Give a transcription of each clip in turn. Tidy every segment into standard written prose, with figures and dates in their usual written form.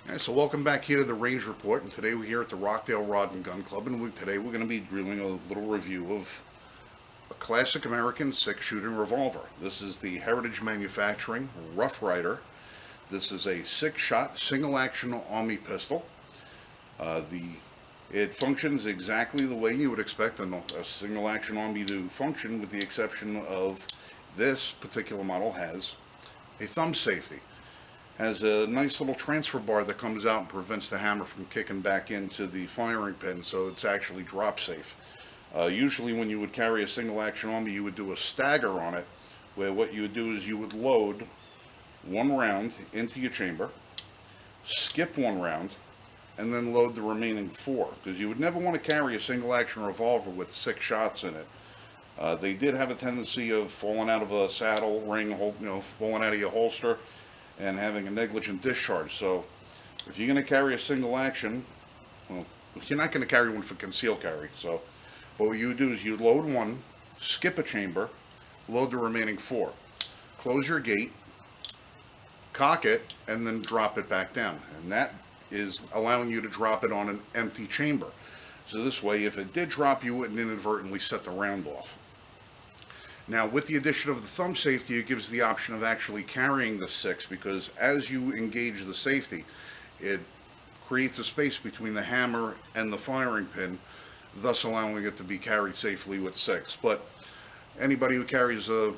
Alright, so welcome back here to the Range Report, and today we're here at the Rockdale Rod and Gun Club, and today we're going to be doing a little review of a classic American six-shooting revolver. This is the Heritage Manufacturing Rough Rider. This is a six-shot, single-action Army pistol. It functions exactly the way you would expect a single-action Army to function, with the exception of this particular model has a thumb safety. Has a nice little transfer bar that comes out and prevents the hammer from kicking back into the firing pin, so it's actually drop safe. Usually when you would carry a single action Army, you would do a stagger on it, where what you would do is you would load one round into your chamber, skip one round, and then load the remaining four, because you would never want to carry a single action revolver with 6 shots in it. They did have a tendency of falling out of a saddle ring, falling out of your holster, and having a negligent discharge. So if you're going to carry a single action, well, you're not going to carry one for concealed carry. So what you do is you load one, skip a chamber, load the remaining 4, close your gate, cock it, and then drop it back down. And that is allowing you to drop it on an empty chamber. So this way, if it did drop, you wouldn't inadvertently set the round off. Now, with the addition of the thumb safety, it gives the option of actually carrying the 6, because as you engage the safety, it creates a space between the hammer and the firing pin, thus allowing it to be carried safely with 6. But anybody who carries a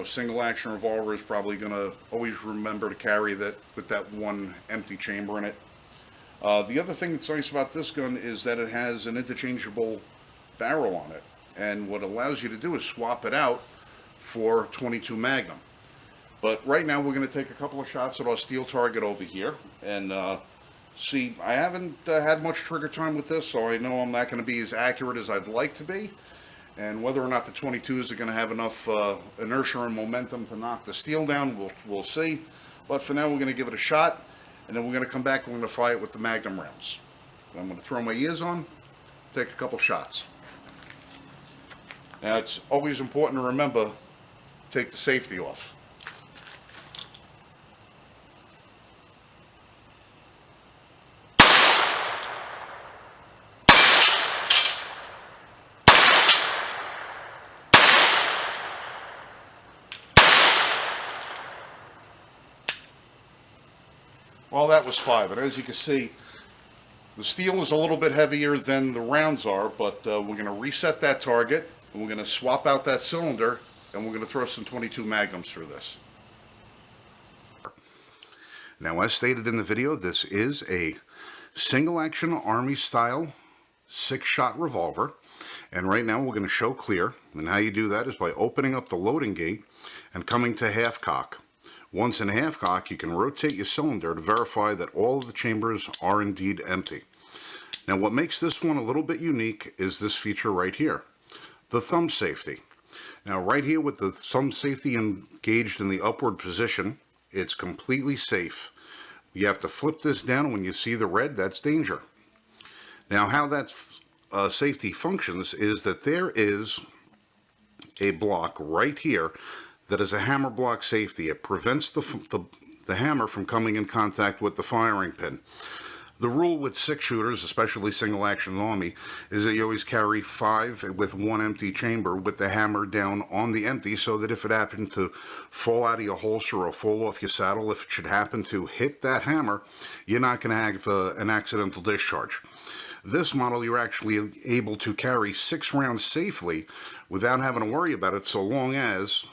single action revolver is probably going to always remember to carry that with that one empty chamber in it. The other thing that's nice about this gun is that it has an interchangeable barrel on it, and what it allows you to do is swap it out for 22 Magnum. But right now we're going to take a couple of shots at our steel target over here and see. I haven't had much trigger time with this, so I know I'm not going to be as accurate as I'd like to be, and whether or not the 22s are going to have enough inertia and momentum to knock the steel down, we'll see. But for now, we're going to give it a shot, and then we're going to come back and we're going to fire it with the Magnum rounds. I'm going to throw my ears on, take a couple shots. Now, it's always important to remember, take the safety off. Well, that was 5, and as you can see, the steel is a little bit heavier than the rounds are, but we're going to reset that target, and we're going to swap out that cylinder, and we're going to throw some 22 Magnums through this. Now, as stated in the video, this is a single-action Army-style 6-shot revolver, and right now we're going to show clear, and how you do that is by opening up the loading gate and coming to half cock. Once in half cock, you can rotate your cylinder to verify that all of the chambers are indeed empty. Now, what makes this one a little bit unique is this feature right here, the thumb safety. Now, right here with the thumb safety engaged in the upward position, it's completely safe. You have to flip this down. When you see the red, that's danger. Now, how that safety functions is that there is a block right here that is a hammer block safety. It prevents the hammer from coming in contact with the firing pin. The rule with 6-shooters, especially single action Army, is that you always carry 5 with one empty chamber with the hammer down on the empty, so that if it happened to fall out of your holster or fall off your saddle, if it should happen to hit that hammer, you're not going to have an accidental discharge. This model, you're actually able to carry 6 rounds safely without having to worry about it, so long as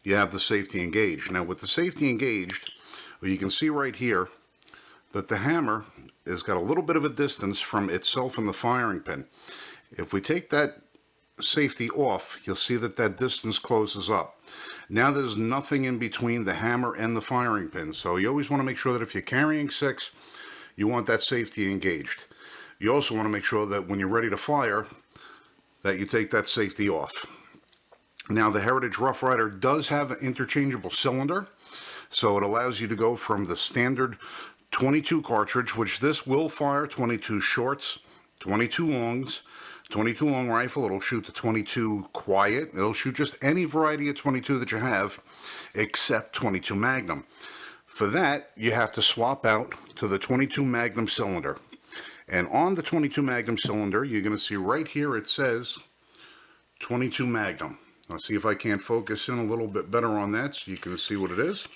you have the safety engaged. Now, with the safety engaged, well, you can see right here that the hammer has got a little bit of a distance from itself and the firing pin. If we take that safety off, you'll see that that distance closes up. Now there's nothing in between the hammer and the firing pin, so you always want to make sure that if you're carrying 6, you want that safety engaged. You also want to make sure that when you're ready to fire, that you take that safety off. Now, the Heritage Rough Rider does have an interchangeable cylinder, so it allows you to go from the standard 22 cartridge, which this will fire 22 shorts, 22 longs, 22 long rifle. It'll shoot the 22 quiet. It'll shoot just any variety of 22 that you have, except 22 Magnum. For that, you have to swap out to the 22 Magnum cylinder. And on the 22 Magnum cylinder, you're going to see right here it says 22 Magnum. I'll see if I can't focus in a little bit better on that so you can see what it is.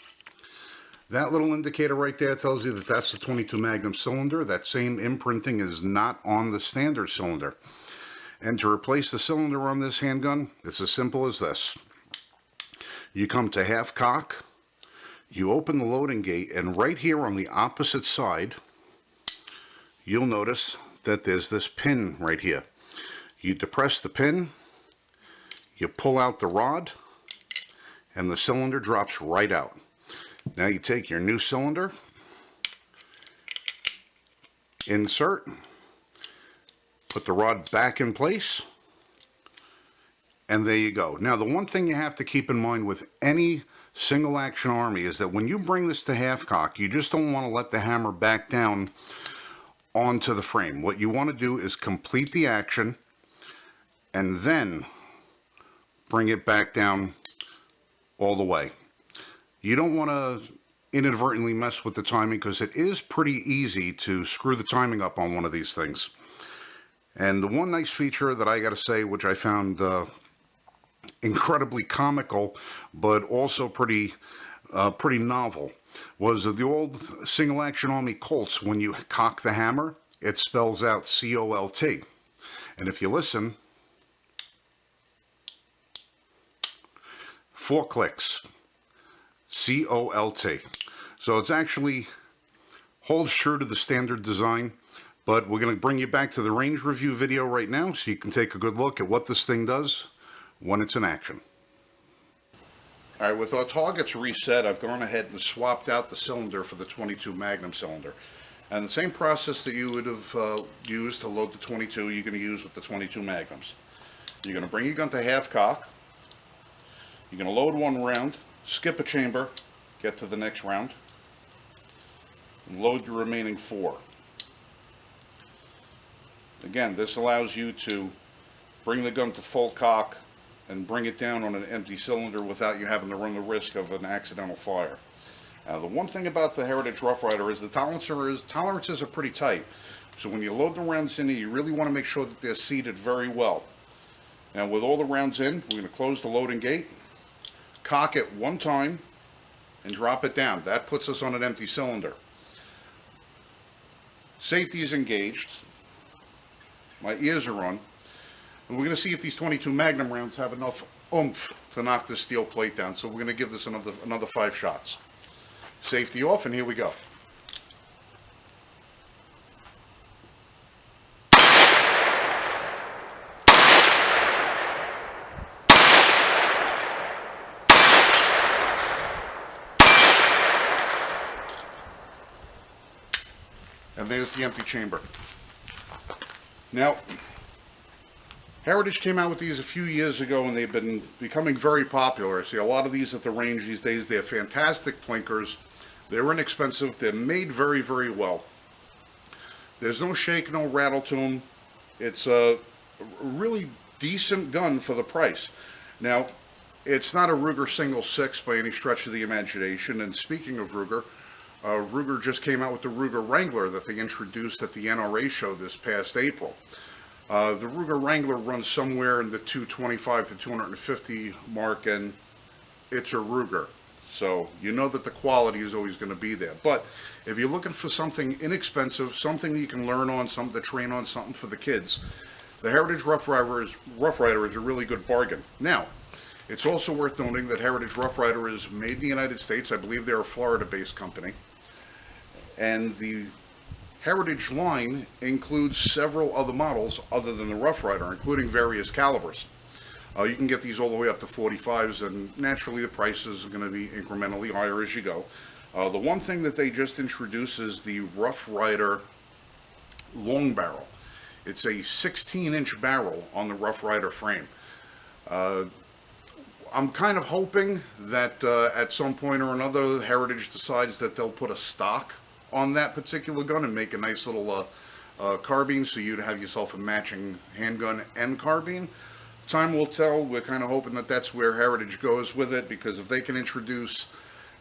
That little indicator right there tells you that that's the 22 Magnum cylinder. That same imprinting is not on the standard cylinder. And to replace the cylinder on this handgun, it's as simple as this. You come to half cock, you open the loading gate, and right here on the opposite side, you'll notice that there's this pin right here. You depress the pin, you pull out the rod, and the cylinder drops right out. Now you take your new cylinder, insert, put the rod back in place, and there you go. Now the one thing you have to keep in mind with any single action army is that when you bring this to half cock, you just don't want to let the hammer back down onto the frame. What you want to do is complete the action and then bring it back down all the way. You don't want to inadvertently mess with the timing because it is pretty easy to screw the timing up on one of these things. And the one nice feature that I got to say, which I found incredibly comical but also pretty novel, was the old single action army Colts. When you cock the hammer, it spells out C-O-L-T. And if you listen, 4 clicks. C-O-L-T. So it's actually holds true to the standard design, but we're going to bring you back to the range review video right now so you can take a good look at what this thing does when it's in action. Alright, with our targets reset, I've gone ahead and swapped out the cylinder for the 22 Magnum cylinder. And the same process that you would have used to load the 22, you're going to use with the 22 Magnums. You're going to bring your gun to half cock, you're going to load one round, skip a chamber, get to the next round, and load your remaining 4. Again, this allows you to bring the gun to full cock and bring it down on an empty cylinder without you having to run the risk of an accidental fire. The one thing about the Heritage Rough Rider is the tolerances are pretty tight. So when you load the rounds in, you really want to make sure that they're seated very well. Now with all the rounds in, we're going to close the loading gate, cock it one time, and drop it down. That puts us on an empty cylinder. Safety is engaged. My ears are on. And we're going to see if these 22 Magnum rounds have enough oomph to knock this steel plate down. So we're going to give this another 5 shots. Safety off, and here we go. And there's the empty chamber. Now, Heritage came out with these a few years ago, and they've been becoming very popular. I see a lot of these at the range these days. They're fantastic plinkers. They're inexpensive. They're made very, very well. There's no shake, no rattle to them. It's a really decent gun for the price. Now, it's not a Ruger single 6 by any stretch of the imagination. And speaking of Ruger, Ruger just came out with the Ruger Wrangler that they introduced at the NRA show this past April. The Ruger Wrangler runs somewhere in the 225 to 250 mark, and it's a Ruger. So you know that the quality is always going to be there. But if you're looking for something inexpensive, something you can learn on, something to train on, something for the kids, the Heritage Rough Rider is a really good bargain. Now, it's also worth noting that Heritage Rough Rider is made in the United States. I believe they're a Florida-based company. And the Heritage line includes several other models other than the Rough Rider, including various calibers. You can get these all the way up to 45s, and naturally the prices are going to be incrementally higher as you go. The one thing that they just introduced is the Rough Rider long barrel. It's a 16-inch barrel on the Rough Rider frame. I'm kind of hoping that at some point or another, Heritage decides that they'll put a stock on that particular gun and make a nice little carbine, so you'd have yourself a matching handgun and carbine. Time will tell. We're kind of hoping that that's where Heritage goes with it, because if they can introduce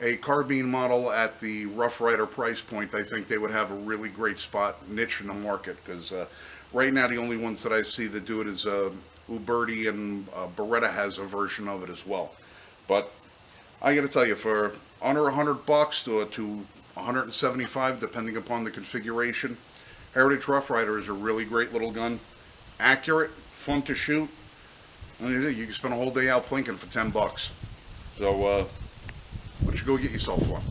a carbine model at the Rough Rider price point, I think they would have a really great niche in the market, because right now the only ones that I see that do it is Uberti, and Beretta has a version of it as well. But I got to tell you, for under $100 to 175, depending upon the configuration, Heritage Rough Rider is a really great little gun. Accurate, fun to shoot. And you can spend a whole day out plinking for $10. So, why don't you go get yourself one?